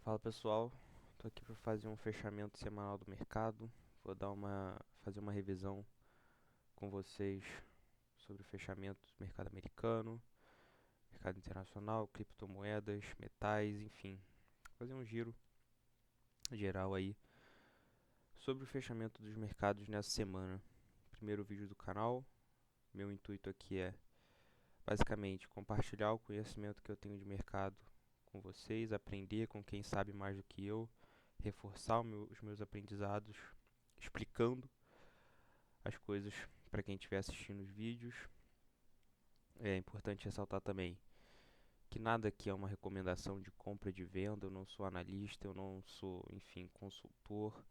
Fala pessoal, tô aqui para fazer um fechamento semanal do mercado. Vou fazer uma revisão com vocês sobre o fechamento do mercado americano, mercado internacional, criptomoedas, metais, enfim, fazer um giro geral aí sobre o fechamento dos mercados nessa semana. Primeiro vídeo do canal. Meu intuito aqui é basicamente compartilhar o conhecimento que eu tenho de mercado com vocês, aprender com quem sabe mais do que eu, reforçar os meus aprendizados, explicando as coisas para quem estiver assistindo os vídeos. É importante ressaltar também que nada aqui é uma recomendação de compra e de venda, eu não sou analista, eu não sou, enfim, consultor.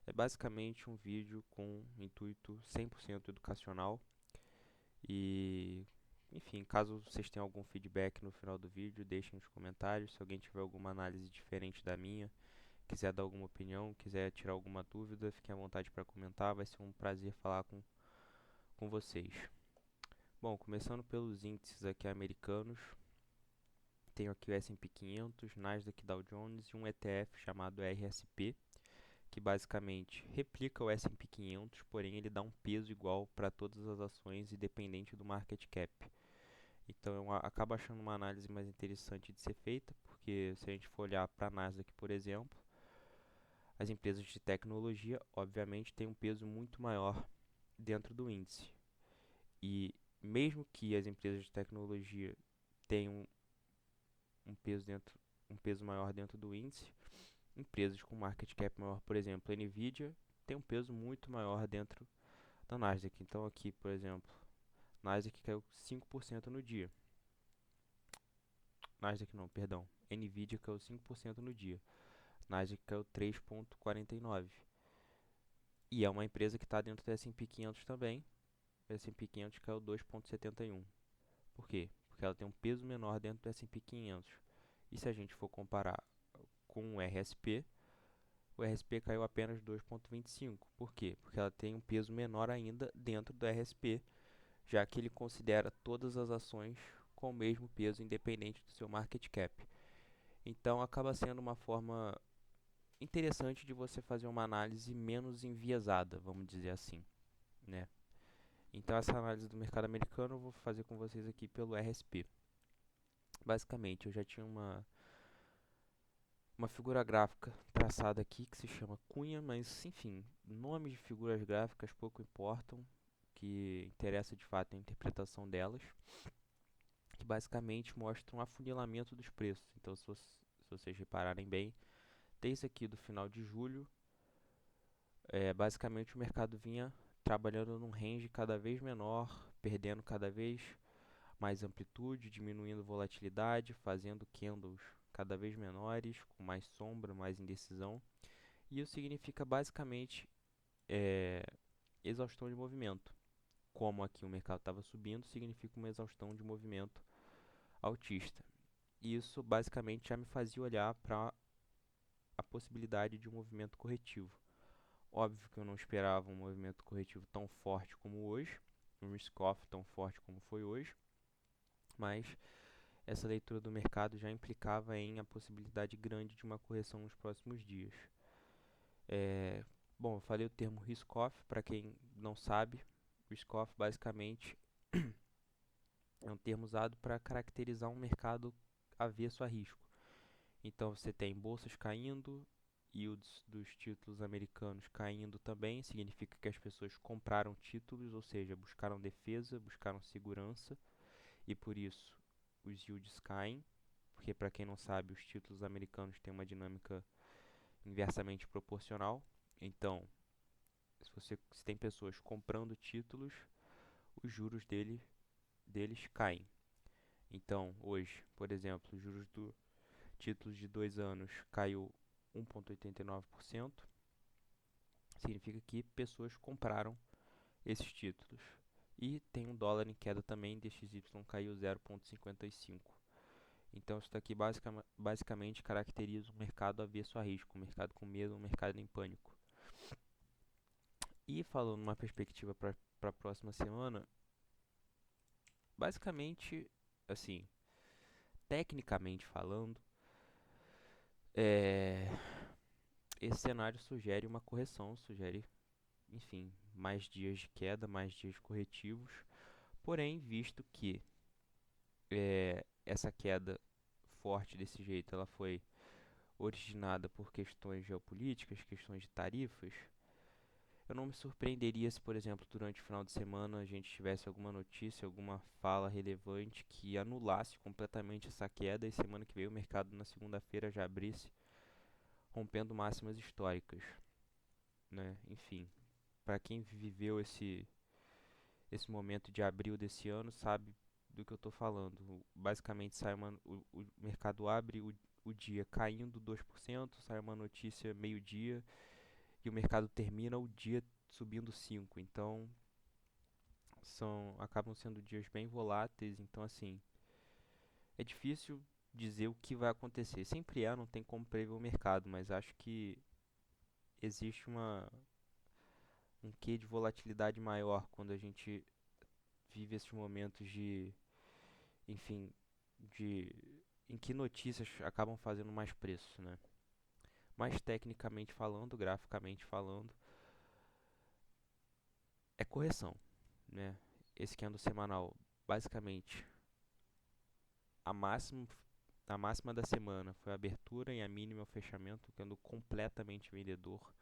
É basicamente um vídeo com intuito 100% educacional e, enfim, caso vocês tenham algum feedback no final do vídeo, deixem nos comentários. Se alguém tiver alguma análise diferente da minha, quiser dar alguma opinião, quiser tirar alguma dúvida, fiquem à vontade para comentar, vai ser um prazer falar com vocês. Bom, começando pelos índices aqui americanos, tenho aqui o S&P 500, Nasdaq, Dow Jones e um ETF chamado RSP, que basicamente replica o S&P 500, porém ele dá um peso igual para todas as ações, independente do market cap. Então eu acabo achando uma análise mais interessante de ser feita, porque se a gente for olhar para a Nasdaq, por exemplo, as empresas de tecnologia, obviamente, têm um peso muito maior dentro do índice. E mesmo que as empresas de tecnologia tenham um peso maior dentro do índice, empresas com market cap maior, por exemplo, a Nvidia, tem um peso muito maior dentro da Nasdaq. Então aqui, por exemplo, Nasdaq caiu 5% no dia. Nasdaq não, perdão. Nvidia caiu 5% no dia. Nasdaq caiu 3,49%. E é uma empresa que está dentro do S&P 500 também. O S&P 500 caiu 2,71%. Por quê? Porque ela tem um peso menor dentro do S&P 500. E se a gente for comparar com o RSP caiu apenas 2,25%. Por quê? Porque ela tem um peso menor ainda dentro do RSP, já que ele considera todas as ações com o mesmo peso, independente do seu market cap. Então, acaba sendo uma forma interessante de você fazer uma análise menos enviesada, vamos dizer assim, né? Então, essa análise do mercado americano eu vou fazer com vocês aqui pelo RSP. Basicamente, eu já tinha uma figura gráfica traçada aqui que se chama cunha, mas enfim, nomes de figuras gráficas pouco importam, o que interessa de fato é a interpretação delas, que basicamente mostra um afunilamento dos preços. Então, se vocês repararem bem, desde aqui do final de julho, basicamente o mercado vinha trabalhando num range cada vez menor, perdendo cada vez mais amplitude, diminuindo volatilidade, fazendo candles cada vez menores, com mais sombra, mais indecisão. E isso significa basicamente exaustão de movimento. Como aqui o mercado estava subindo, significa uma exaustão de movimento altista. E isso basicamente já me fazia olhar para a possibilidade de um movimento corretivo. Óbvio que eu não esperava um movimento corretivo tão forte como hoje, um risk-off tão forte como foi hoje, mas essa leitura do mercado já implicava em a possibilidade grande de uma correção nos próximos dias. Bom, eu falei o termo risk-off, para quem não sabe, risk-off basicamente é um termo usado para caracterizar um mercado avesso a risco. Então você tem bolsas caindo, yields dos títulos americanos caindo também, significa que as pessoas compraram títulos, ou seja, buscaram defesa, buscaram segurança, e por isso os yields caem, porque para quem não sabe, os títulos americanos têm uma dinâmica inversamente proporcional. Então, se tem pessoas comprando títulos, os juros deles caem. Então, hoje, por exemplo, os juros do títulos de 2 anos caiu 1,89%. Significa que pessoas compraram esses títulos. E tem um dólar em queda também, DXY caiu 0,55%. Então, isso daqui basicamente caracteriza um mercado avesso a risco, um mercado com medo, um mercado em pânico. E falando numa perspectiva para a próxima semana, basicamente, assim, tecnicamente falando, É, esse cenário sugere uma correção, sugere, enfim, mais dias de queda, mais dias corretivos. Porém, visto que essa queda forte desse jeito, ela foi originada por questões geopolíticas, questões de tarifas, eu não me surpreenderia se, por exemplo, durante o final de semana a gente tivesse alguma notícia, alguma fala relevante que anulasse completamente essa queda e semana que vem o mercado na segunda-feira já abrisse rompendo máximas históricas, né? Enfim, para quem viveu esse momento de abril desse ano sabe do que eu estou falando. Basicamente o mercado abre o dia caindo 2%, sai uma notícia meio-dia e o mercado termina o dia subindo 5%. Então, acabam sendo dias bem voláteis, então assim, é difícil dizer o que vai acontecer. Sempre não tem como prever o mercado, mas acho que existe um quê de volatilidade maior quando a gente vive esses momentos enfim, de em que notícias acabam fazendo mais preço, né? Mas tecnicamente falando, graficamente falando, é correção, né? Esse candle semanal, basicamente, a máxima, a máxima da semana foi a abertura e a mínima é o fechamento, candle completamente vendedor.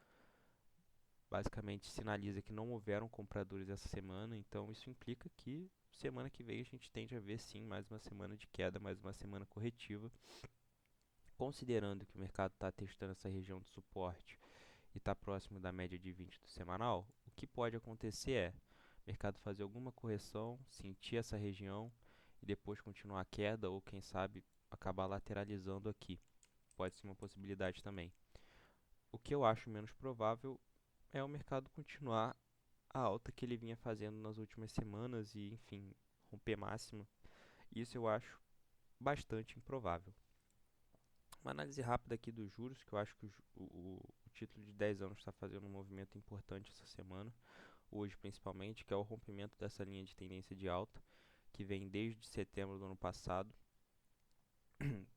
Basicamente sinaliza que não houveram compradores essa semana, então isso implica que semana que vem a gente tende a ver sim mais uma semana de queda, mais uma semana corretiva. Considerando que o mercado está testando essa região de suporte e está próximo da média de 20 do semanal, o que pode acontecer é o mercado fazer alguma correção, sentir essa região e depois continuar a queda ou quem sabe acabar lateralizando aqui. Pode ser uma possibilidade também. O que eu acho menos provável é o mercado continuar a alta que ele vinha fazendo nas últimas semanas e, enfim, romper máxima. Isso eu acho bastante improvável. Uma análise rápida aqui dos juros, que eu acho que o título de 10 anos está fazendo um movimento importante essa semana, hoje principalmente, que é o rompimento dessa linha de tendência de alta, que vem desde setembro do ano passado.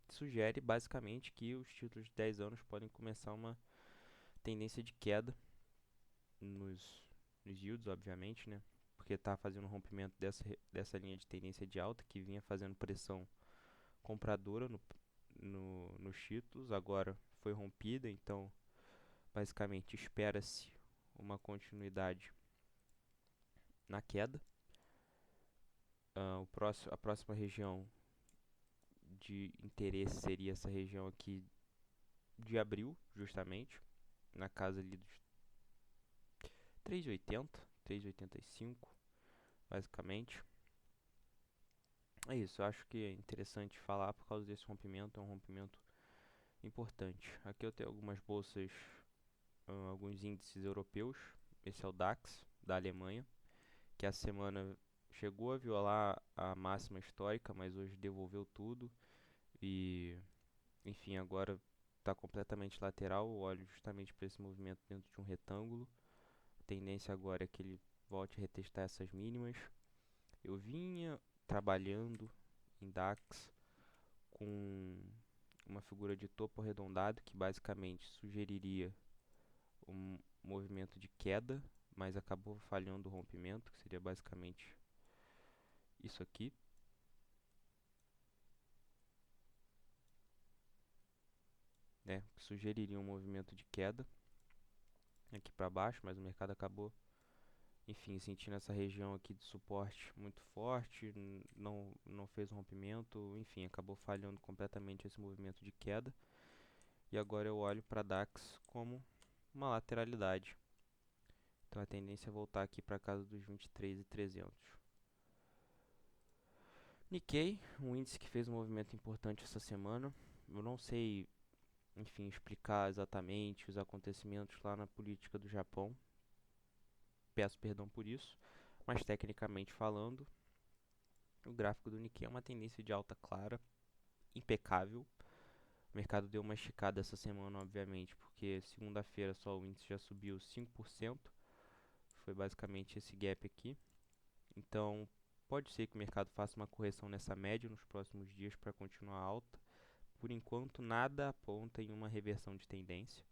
Sugere basicamente que os títulos de 10 anos podem começar uma tendência de queda nos yields, obviamente, né? Porque está fazendo um rompimento dessa linha de tendência de alta que vinha fazendo pressão compradora nos títulos, agora foi rompida, então basicamente espera-se uma continuidade na queda. A próxima região de interesse seria essa região aqui de abril, justamente, na casa ali dos 3,80, 3,85, basicamente. É isso, eu acho que é interessante falar por causa desse rompimento, é um rompimento importante. Aqui eu tenho algumas bolsas, alguns índices europeus. Esse é o DAX da Alemanha, que a semana chegou a violar a máxima histórica, mas hoje devolveu tudo e, enfim, agora está completamente lateral. Eu olho justamente para esse movimento dentro de um retângulo. A tendência agora é que ele volte a retestar essas mínimas. Eu vinha trabalhando em DAX com uma figura de topo arredondado que basicamente sugeriria um movimento de queda, mas acabou falhando o rompimento, que seria basicamente isso aqui. Né, que sugeriria um movimento de queda aqui para baixo, mas o mercado acabou, enfim, sentindo essa região aqui de suporte muito forte, não fez um rompimento, enfim, acabou falhando completamente esse movimento de queda. E agora eu olho para DAX como uma lateralidade. Então a tendência é voltar aqui para casa dos 23.300. Nikkei, um índice que fez um movimento importante essa semana. Eu não sei, enfim, explicar exatamente os acontecimentos lá na política do Japão. Peço perdão por isso, mas tecnicamente falando, o gráfico do Nikkei é uma tendência de alta clara, impecável. O mercado deu uma esticada essa semana, obviamente, porque segunda-feira só o índice já subiu 5%. Foi basicamente esse gap aqui. Então, pode ser que o mercado faça uma correção nessa média nos próximos dias para continuar alta, Por enquanto, nada aponta em uma reversão de tendência,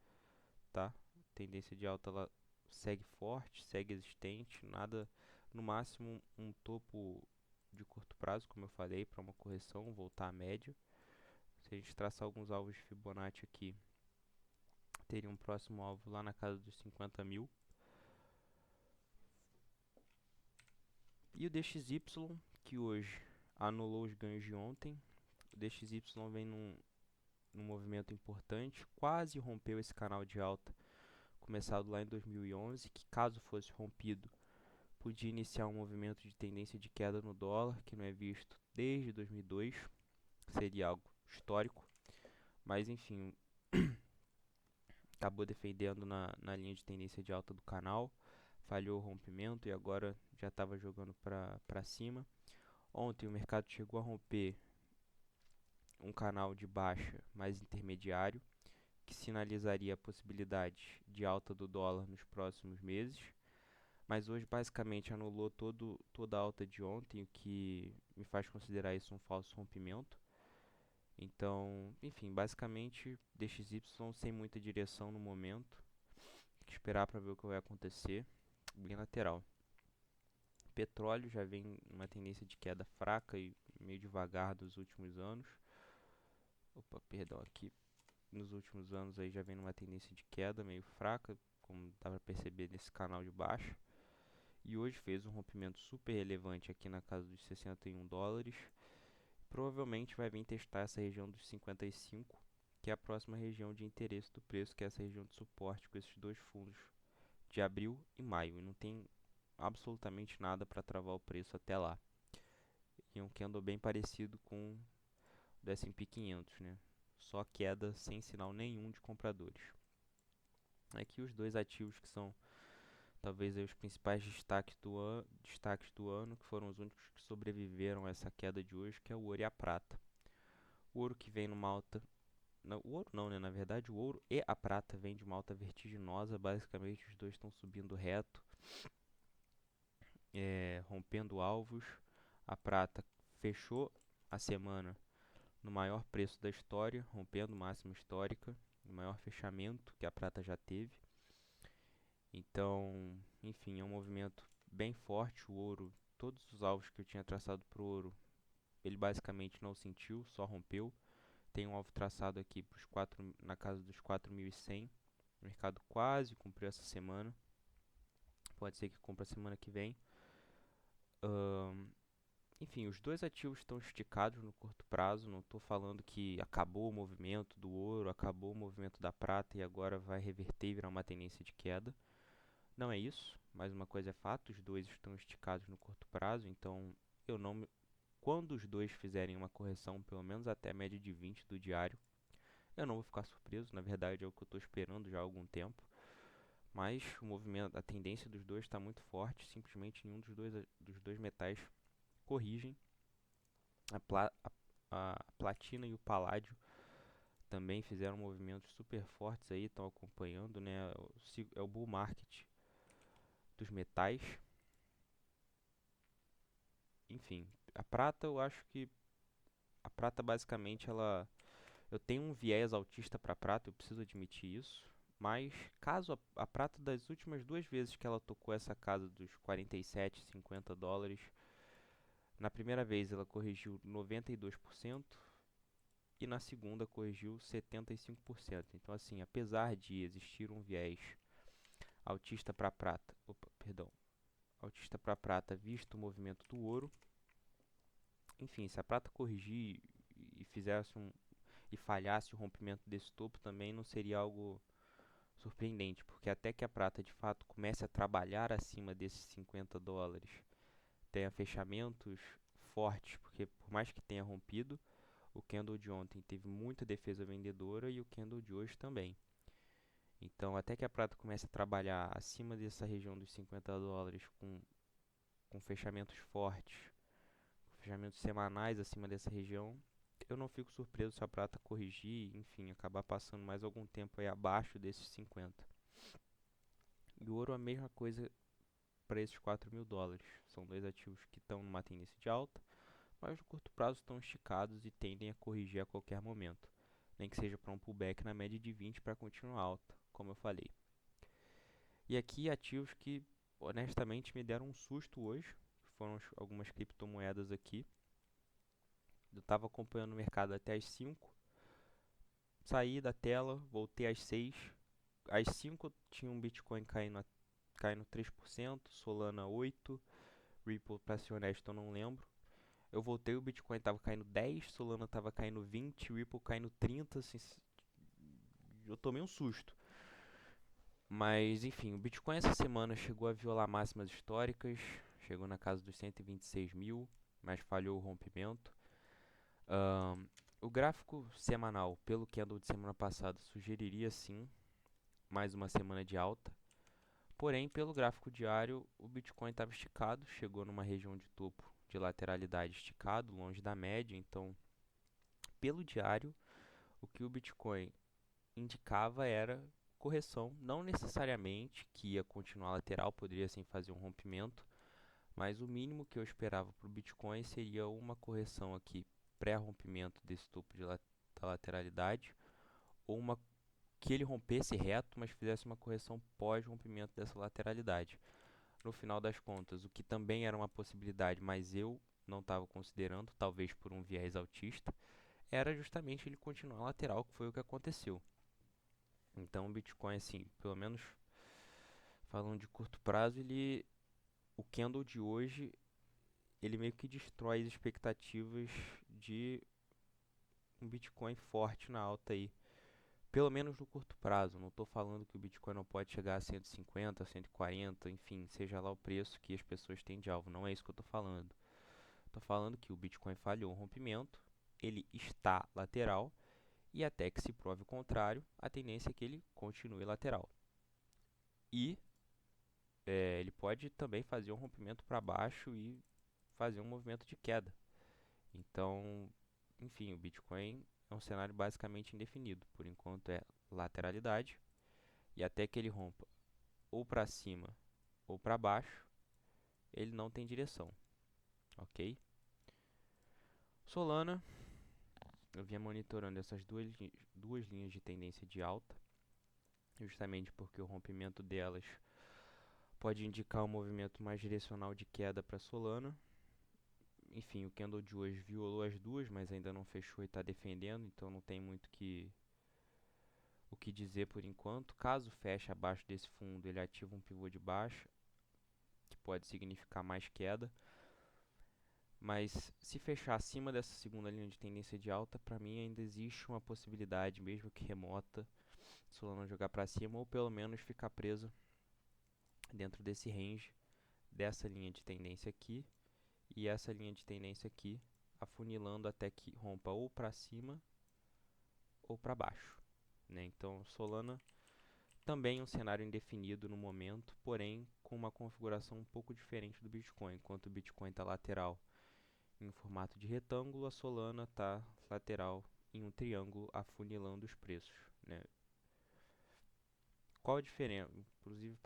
tá? A tendência de alta ela segue forte, segue existente, nada, no máximo um topo de curto prazo, como eu falei, para uma correção, voltar à média. Se a gente traçar alguns alvos de Fibonacci aqui, teria um próximo alvo lá na casa dos 50 mil. E o DXY, que hoje anulou os ganhos de ontem, o DXY vem num movimento importante, quase rompeu esse canal de alta começado lá em 2011, que caso fosse rompido, podia iniciar um movimento de tendência de queda no dólar, que não é visto desde 2002, seria algo histórico, mas enfim, acabou defendendo na linha de tendência de alta do canal, falhou o rompimento e agora já estava jogando para cima. Ontem o mercado chegou a romper um canal de baixa mais intermediário, que sinalizaria a possibilidade de alta do dólar nos próximos meses, mas hoje basicamente anulou toda a alta de ontem, o que me faz considerar isso um falso rompimento. Então, enfim, basicamente DXY sem muita direção no momento, tem que esperar para ver o que vai acontecer, bem lateral. Petróleo já vem uma tendência de queda fraca e meio devagar dos últimos anos. Opa, perdão, aqui nos últimos anos aí já vem numa tendência de queda meio fraca, como dá para perceber nesse canal de baixo. E hoje fez um rompimento super relevante aqui na casa dos 61 dólares. Provavelmente vai vir testar essa região dos 55, que é a próxima região de interesse do preço, que é essa região de suporte com esses dois fundos de abril e maio. E não tem absolutamente nada para travar o preço até lá. E um candle bem parecido com o do S&P 500, né? Só queda sem sinal nenhum de compradores. Aqui os dois ativos que são talvez aí os principais destaques do ano, que foram os únicos que sobreviveram a essa queda de hoje, que é o ouro e a prata. O ouro que vem numa alta... Não, o ouro não, né? Na verdade, o ouro e a prata vêm de uma alta vertiginosa. Basicamente, os dois estão subindo reto, rompendo alvos. A prata fechou a semana no maior preço da história, rompendo máxima histórica, o maior fechamento que a prata já teve. Então, enfim, é um movimento bem forte. O ouro, todos os alvos que eu tinha traçado para o ouro, ele basicamente não sentiu, só rompeu. Tem um alvo traçado aqui pros na casa dos 4.100. O mercado quase cumpriu essa semana. Pode ser que cumpra a semana que vem. Enfim, os dois ativos estão esticados no curto prazo. Não estou falando que acabou o movimento do ouro, acabou o movimento da prata e agora vai reverter e virar uma tendência de queda. Não é isso, mas uma coisa é fato, os dois estão esticados no curto prazo, então eu não me... quando os dois fizerem uma correção, pelo menos até a média de 20 do diário, eu não vou ficar surpreso, na verdade é o que eu estou esperando já há algum tempo, mas o movimento, a tendência dos dois está muito forte, simplesmente nenhum dos dois metais corrigem. A platina e o paládio também fizeram movimentos super fortes aí, estão acompanhando, né? É o bull market dos metais. Enfim, a prata eu acho que a prata basicamente ela eu tenho um viés autista para prata, eu preciso admitir isso, mas caso a prata das últimas duas vezes que ela tocou essa casa dos 47, 50 dólares, na primeira vez ela corrigiu 92% e na segunda corrigiu 75%. Então assim, apesar de existir um viés autista para prata, autista para prata visto o movimento do ouro, enfim, se a prata corrigir e e falhasse o rompimento desse topo, também não seria algo surpreendente, porque até que a prata de fato comece a trabalhar acima desses 50 dólares, tenha fechamentos fortes, porque por mais que tenha rompido, o candle de ontem teve muita defesa vendedora e o candle de hoje também. Então, até que a prata comece a trabalhar acima dessa região dos 50 dólares com fechamentos fortes, fechamentos semanais acima dessa região, eu não fico surpreso se a prata corrigir, enfim, acabar passando mais algum tempo aí abaixo desses 50. E o ouro a mesma coisa para esses 4.000 dólares. São dois ativos que estão numa tendência de alta, mas no curto prazo estão esticados e tendem a corrigir a qualquer momento. nem que seja para um pullback na média de 20 para continuar alta, como eu falei. E aqui ativos que honestamente me deram um susto hoje, foram algumas criptomoedas aqui. Eu estava acompanhando o mercado até as 5, saí da tela, voltei às 6. Às 5 tinha um Bitcoin caindo 3%, Solana 8%, Ripple, para ser honesto, eu não lembro. Eu voltei, o Bitcoin estava caindo 10, Solana estava caindo 20, Ripple caindo 30, assim, eu tomei um susto. Mas enfim, o Bitcoin essa semana chegou a violar máximas históricas, chegou na casa dos 126 mil, mas falhou o rompimento. O gráfico semanal, pelo candle de semana passada, sugeriria sim mais uma semana de alta. Porém, pelo gráfico diário, o Bitcoin estava esticado, chegou numa região de topo de lateralidade esticado, longe da média. Então, pelo diário, o que o Bitcoin indicava era correção, não necessariamente que ia continuar lateral, poderia sim fazer um rompimento, mas o mínimo que eu esperava para o Bitcoin seria uma correção aqui pré-rompimento desse topo da lateralidade, ou uma que ele rompesse reto, mas fizesse uma correção pós-rompimento dessa lateralidade. No final das contas, o que também era uma possibilidade, mas eu não estava considerando, talvez por um viés altista, era justamente ele continuar lateral, que foi o que aconteceu. Então, o Bitcoin, assim, pelo menos falando de curto prazo, o candle de hoje, ele meio que destrói as expectativas de um Bitcoin forte na alta aí. Pelo menos no curto prazo. Não estou falando que o Bitcoin não pode chegar a 150, 140, enfim, seja lá o preço que as pessoas têm de alvo. Não é isso que eu estou falando. Estou falando que o Bitcoin falhou o rompimento, ele está lateral e até que se prove o contrário, a tendência é que ele continue lateral. E ele pode também fazer um rompimento para baixo e fazer um movimento de queda. Então, enfim, o Bitcoin é um cenário basicamente indefinido. Por enquanto é lateralidade e até que ele rompa ou para cima ou para baixo, ele não tem direção, ok? Solana, eu vinha monitorando essas duas linhas de tendência de alta, justamente porque o rompimento delas pode indicar um movimento mais direcional de queda para Solana. Enfim, o candle de hoje violou as duas, mas ainda não fechou e está defendendo, então não tem muito o que dizer por enquanto. Caso feche abaixo desse fundo, ele ativa um pivô de baixa, que pode significar mais queda. Mas se fechar acima dessa segunda linha de tendência de alta, para mim ainda existe uma possibilidade, mesmo que remota, Solana jogar para cima ou pelo menos ficar preso dentro desse range dessa linha de tendência aqui e essa linha de tendência aqui, afunilando até que rompa ou para cima ou para baixo, né? Então, Solana também um cenário indefinido no momento, porém com uma configuração um pouco diferente do Bitcoin. Enquanto o Bitcoin está lateral em um formato de retângulo, a Solana está lateral em um triângulo, afunilando os preços, né? Qual a diferença? Inclusive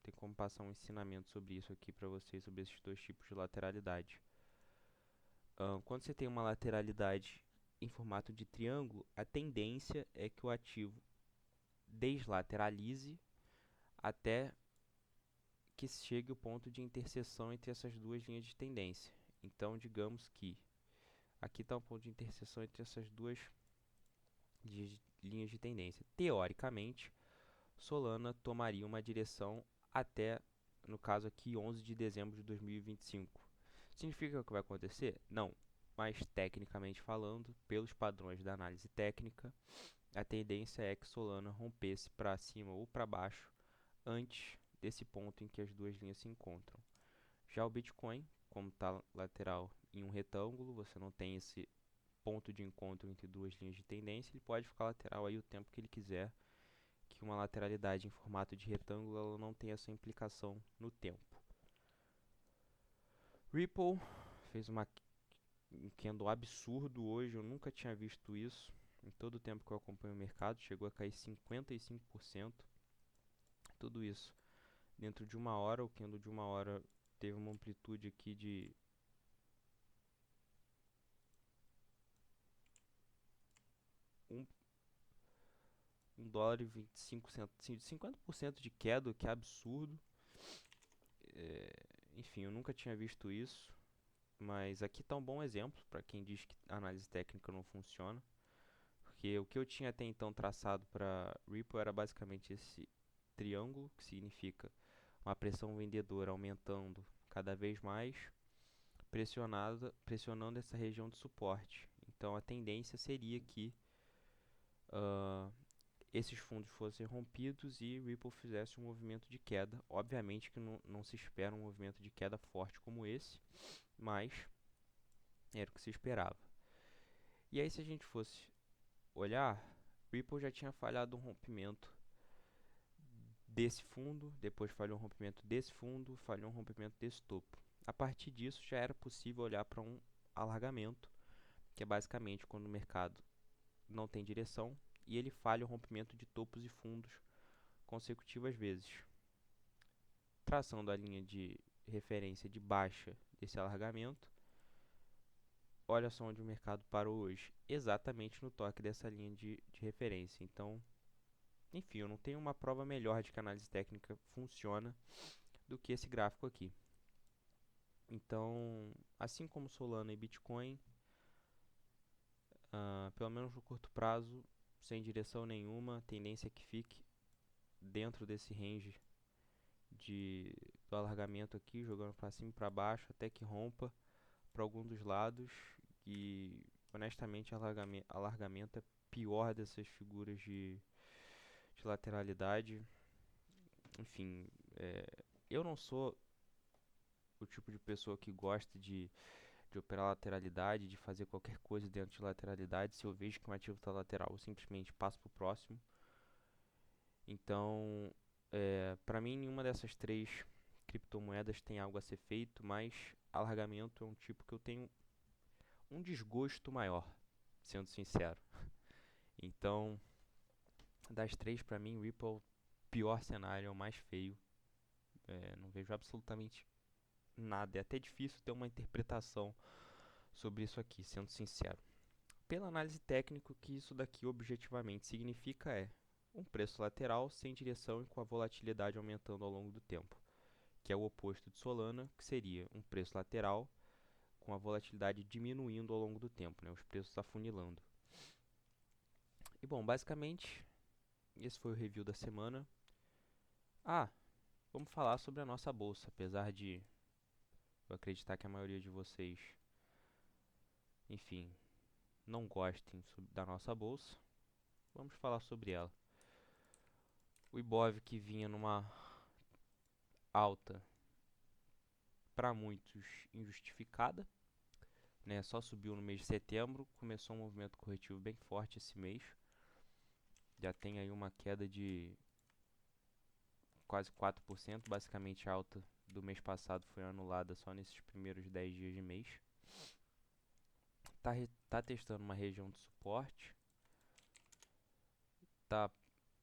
tem como passar um ensinamento sobre isso aqui para vocês, sobre esses dois tipos de lateralidade. Quando você tem uma lateralidade em formato de triângulo, a tendência é que o ativo deslateralize até que chegue o ponto de interseção entre essas duas linhas de tendência. Então, digamos que aqui está o ponto de interseção entre essas duas linhas de tendência. Teoricamente, Solana tomaria uma direção até, no caso aqui, 11 de dezembro de 2025. Significa que vai acontecer? Não. Mas, tecnicamente falando, pelos padrões da análise técnica, a tendência é que Solana rompesse para cima ou para baixo antes desse ponto em que as duas linhas se encontram. Já o Bitcoin, como está lateral em um retângulo, você não tem esse ponto de encontro entre duas linhas de tendência, ele pode ficar lateral aí o tempo que ele quiser, que uma lateralidade em formato de retângulo ela não tem essa implicação no tempo. Ripple fez um candle absurdo hoje, eu nunca tinha visto isso. Em todo o tempo que eu acompanho o mercado, chegou a cair 55%. Tudo isso dentro de uma hora, o candle de uma hora teve uma amplitude aqui de um, $1,25, 50% de queda, que é absurdo. Enfim, eu nunca tinha visto isso, mas aqui está um bom exemplo para quem diz que a análise técnica não funciona, porque o que eu tinha até então traçado para Ripple era basicamente esse triângulo, que significa uma pressão vendedora aumentando cada vez mais, pressionando essa região de suporte. Então a tendência seria que esses fundos fossem rompidos e Ripple fizesse um movimento de queda. Obviamente que não se espera um movimento de queda forte como esse, mas era o que se esperava. E aí, se a gente fosse olhar, Ripple já tinha falhado um rompimento desse fundo, depois falhou um rompimento desse fundo, falhou um rompimento desse topo. A partir disso, já era possível olhar para um alargamento, que é basicamente quando o mercado não tem direção e ele falha o rompimento de topos e fundos consecutivas vezes. Traçando a linha de referência de baixa desse alargamento, olha só onde o mercado parou hoje, exatamente no toque dessa linha de referência. Então, enfim, eu não tenho uma prova melhor de que a análise técnica funciona do que esse gráfico aqui. Então, assim como Solana e Bitcoin, pelo menos no curto prazo, sem direção nenhuma, a tendência é que fique dentro desse range do alargamento aqui, jogando para cima e para baixo, até que rompa para algum dos lados. E honestamente, alargamento é pior dessas figuras de lateralidade. Enfim, eu não sou o tipo de pessoa que gosta de operar lateralidade, de fazer qualquer coisa dentro de lateralidade. Se eu vejo que um ativo está lateral, eu simplesmente passo para o próximo. Então, para mim, nenhuma dessas três criptomoedas tem algo a ser feito, mas alargamento é um tipo que eu tenho um desgosto maior, sendo sincero. Então, das três, para mim, Ripple, pior cenário, é o mais feio. Não vejo absolutamente nada. É até difícil ter uma interpretação sobre isso aqui, sendo sincero. Pela análise técnica, o que isso daqui objetivamente significa é um preço lateral sem direção e com a volatilidade aumentando ao longo do tempo, que é o oposto de Solana, que seria um preço lateral com a volatilidade diminuindo ao longo do tempo, né, os preços afunilando. E bom, basicamente, esse foi o review da semana. Vamos falar sobre a nossa bolsa, apesar de eu acreditar que a maioria de vocês, enfim, não gostem da nossa bolsa. Vamos falar sobre ela. O Ibov, que vinha numa alta para muitos injustificada, né? Só subiu no mês de setembro, começou um movimento corretivo bem forte esse mês. Já tem aí uma queda de quase 4%, basicamente a alta do mês passado foi anulada só nesses primeiros 10 dias de mês. Tá testando uma região de suporte.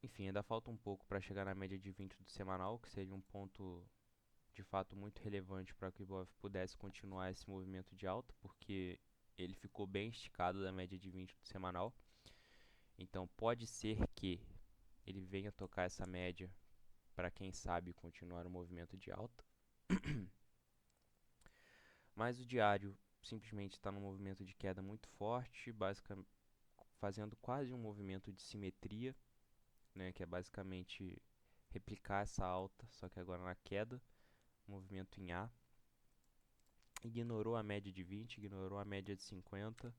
Enfim, ainda falta um pouco para chegar na média de 20 do semanal, que seria um ponto de fato muito relevante para que o Ibov pudesse continuar esse movimento de alta, porque ele ficou bem esticado da média de 20 do semanal. Então pode ser que ele venha tocar essa média para quem sabe continuar o movimento de alta. Mas o diário simplesmente está num movimento de queda muito forte, basicamente fazendo quase um movimento de simetria, né, que é basicamente replicar essa alta, só que agora na queda, movimento em A. Ignorou a média de 20, ignorou a média de 50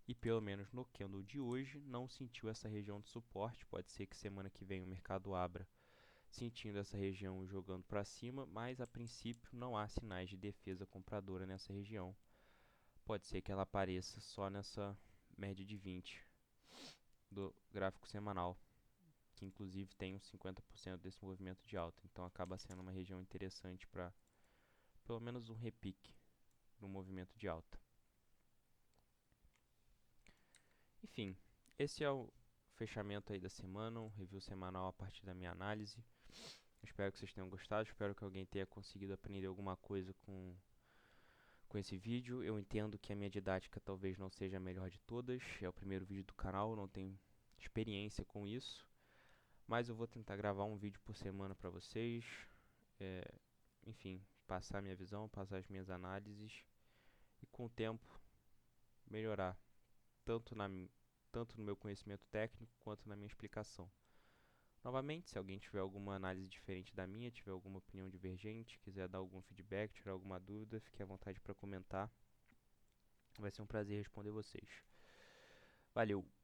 e pelo menos no candle de hoje não sentiu essa região de suporte. Pode ser que semana que vem o mercado abra sentindo essa região jogando para cima, mas a princípio não há sinais de defesa compradora nessa região. Pode ser que ela apareça só nessa média de 20 do gráfico semanal, que inclusive tem uns 50% desse movimento de alta. Então acaba sendo uma região interessante para pelo menos um repique no movimento de alta. Enfim, esse é o fechamento aí da semana, um review semanal a partir da minha análise. Espero que vocês tenham gostado, espero que alguém tenha conseguido aprender alguma coisa com esse vídeo. Eu entendo que a minha didática talvez não seja a melhor de todas, é o primeiro vídeo do canal, não tenho experiência com isso, mas eu vou tentar gravar um vídeo por semana para vocês, é, enfim, passar minha visão, passar as minhas análises e com o tempo melhorar tanto na, tanto no meu conhecimento técnico quanto na minha explicação. Novamente, se alguém tiver alguma análise diferente da minha, tiver alguma opinião divergente, quiser dar algum feedback, tirar alguma dúvida, fique à vontade para comentar. Vai ser um prazer responder vocês. Valeu!